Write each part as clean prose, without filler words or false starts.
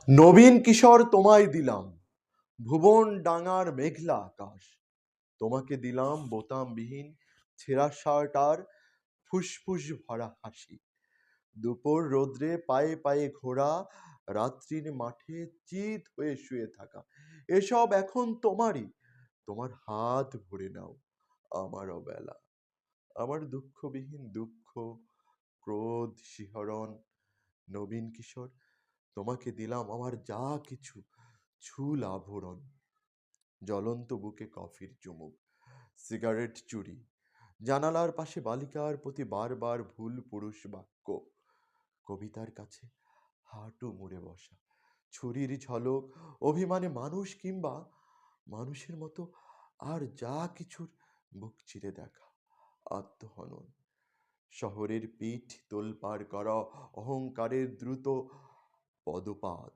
নবীন কিশোর তোমায় দিলাম ভুবন ডাঙার মেঘলা আকাশ। তোমাকে দিলাম বোতামবিহীন ছেঁড়া শার্ট আর ফুসফুস ভরা হাসি। দুপুর রোদ্রে পায়ে পায়ে ঘোরা, রাত্রির মাঠে চিত হয়ে শুয়ে থাকা, এসব এখন তোমারই। তোমার হাত ভরে নাও আমার অবেলা, আমার দুঃখবিহীন দুঃখ, ক্রোধ, শিহরণ। নবীন কিশোর তোমাকে দিলাম আমার যা কিছু, চুল আভরণ, জ্বলন্ত বুকে কফির চুমুক, সিগারেট চুরি, জানালার পাশে বালিকার প্রতি বারবার ভুল পুরুষ বাক্য, কবিতার কাছে হাঁটু মুড়ে বসা, ছুরির ঝলক, অভিমানে মানুষ কিংবা মানুষের মতো আর যা কিছুর বুক চিরে দেখা, আত্মহনন, শহরের পিঠ তোলপাড় করা, অহংকারের দ্রুত পদপাত,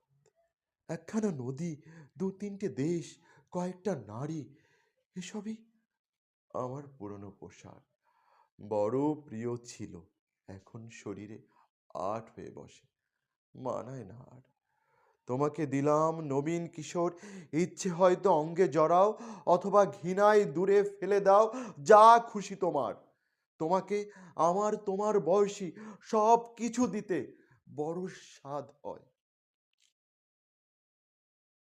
একখানা নদী, দু তিনটে দেশ, কয়েকটা নারী, এসবই আমার পুরনো পোশাক। বড় প্রিয় ছিল, এখন শরীরে আট হয়ে বসে, মানায় না আর। তোমাকে দিলাম নবীন কিশোর, ইচ্ছে হয়তো অঙ্গে জড়াও, অথবা ঘৃণায় দূরে ফেলে দাও, যা খুশি তোমার। তোমাকে আমার তোমার বয়সী সব কিছু দিতে বড় স্বাদ হয়।